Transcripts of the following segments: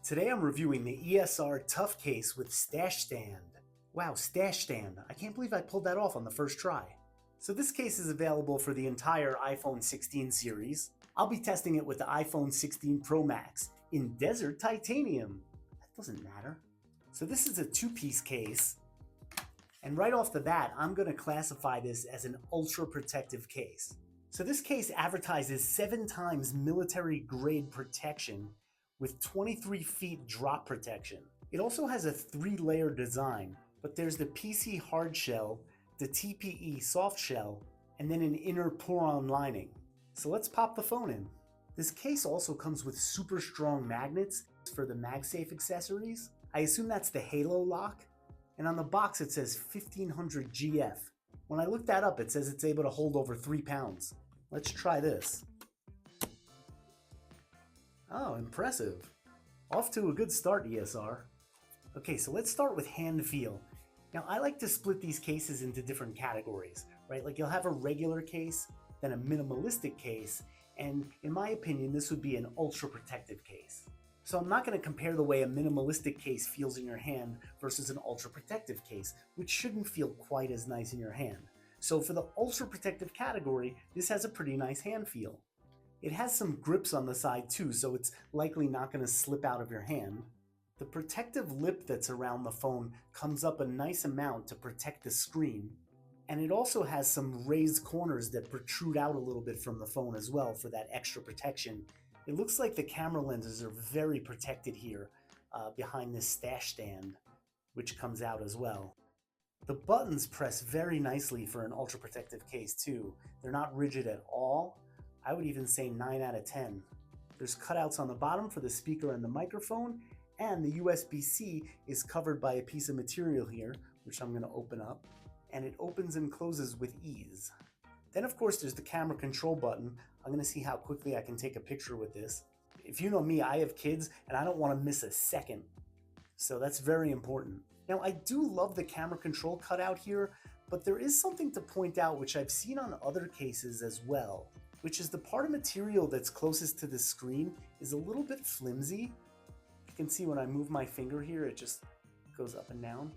Today I'm reviewing the ESR Tough Case with Stash Stand. Wow, Stash Stand. I can't believe I pulled that off on the first try. So this case is available for the entire iPhone 16 series. I'll be testing it with the iPhone 16 Pro Max in Desert Titanium. That doesn't matter. So this is a two-piece case. And right off the bat, I'm going to classify this as an ultra protective case. So this case advertises 7 times military grade protection with 23 feet drop protection. It also has a 3-layer design, but there's the PC hard shell, the TPE soft shell, and then an inner pour-on lining. So let's pop the phone in. This case also comes with super strong magnets for the MagSafe accessories. I assume that's the HaloLock, and on the box it says 1500 GF. When I looked that up, it says it's able to hold over 3 pounds. Let's try this. Oh, impressive. Off to a good start, ESR. Okay, so let's start with hand feel. Now, I like to split these cases into different categories, right? Like you'll have a regular case, then a minimalistic case, and in my opinion, this would be an ultra protective case. So I'm not going to compare the way a minimalistic case feels in your hand versus an ultra protective case, which shouldn't feel quite as nice in your hand. So for the ultra protective category, this has a pretty nice hand feel. It has some grips on the side too, so it's likely not going to slip out of your hand. The protective lip that's around the phone comes up a nice amount to protect the screen. And it also has some raised corners that protrude out a little bit from the phone as well for that extra protection. It looks like the camera lenses are very protected here behind this stash stand, which comes out as well. The buttons press very nicely for an ultra protective case too. They're not rigid at all. I would even say 9 out of 10. There's cutouts on the bottom for the speaker and the microphone, and the USB-C is covered by a piece of material here, which I'm going to open up, and it opens and closes with ease. Then of course there's the camera control button. I'm going to see how quickly I can take a picture with this. If you know me, I have kids and I don't want to miss a second. So that's very important. Now I do love the camera control cutout here, but there is something to point out which I've seen on other cases as well, which is the part of material that's closest to the screen is a little bit flimsy. You can see when I move my finger here, it just goes up and down.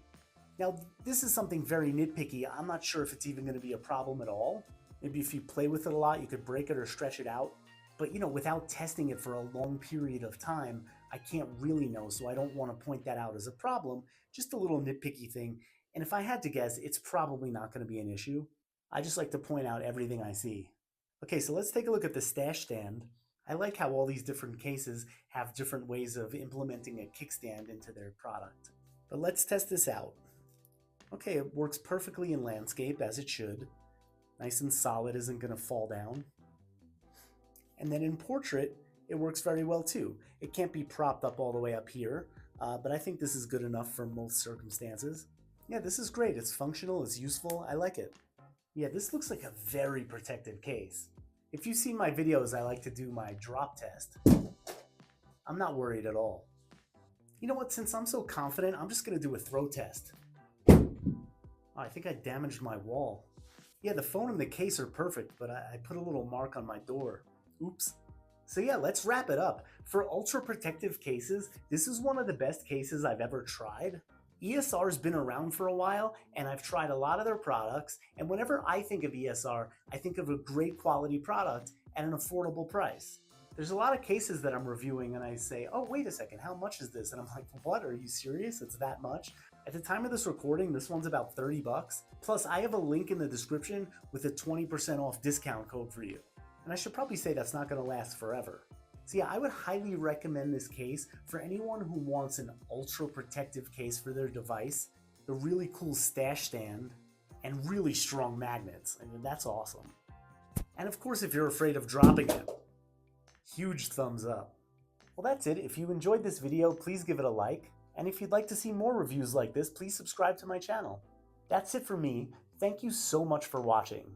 Now, this is something very nitpicky. I'm not sure if it's even going to be a problem at all. Maybe if you play with it a lot, you could break it or stretch it out. But without testing it for a long period of time, I can't really know, so I don't want to point that out as a problem. Just a little nitpicky thing. And if I had to guess, it's probably not going to be an issue. I just like to point out everything I see. Okay, so let's take a look at the stash stand. I like how all these different cases have different ways of implementing a kickstand into their product. But let's test this out. Okay, it works perfectly in landscape, as it should. Nice and solid, isn't going to fall down. And then in portrait, it works very well too. It can't be propped up all the way up here, but I think this is good enough for most circumstances. Yeah, this is great. It's functional, it's useful, I like it. Yeah, this looks like a very protective case. If you've seen my videos, I like to do my drop test. I'm not worried at all. You know what, since I'm so confident, I'm just gonna do a throw test. Oh, I think I damaged my wall. Yeah, the phone and the case are perfect, but I put a little mark on my door. Oops. So yeah, let's wrap it up. For ultra protective cases, this is one of the best cases I've ever tried. ESR's been around for a while, and I've tried a lot of their products, and whenever I think of ESR, I think of a great quality product at an affordable price. There's a lot of cases that I'm reviewing and I say, oh, wait a second, how much is this? And I'm like, what, are you serious? It's that much? At the time of this recording, this one's about 30 bucks. Plus, I have a link in the description with a 20% off discount code for you. And I should probably say that's not gonna last forever. So yeah, I would highly recommend this case for anyone who wants an ultra protective case for their device, a really cool stash stand, and really strong magnets. I mean, that's awesome. And of course, if you're afraid of dropping it, huge thumbs up. Well, that's it. If you enjoyed this video, please give it a like. And if you'd like to see more reviews like this, please subscribe to my channel. That's it for me. Thank you so much for watching.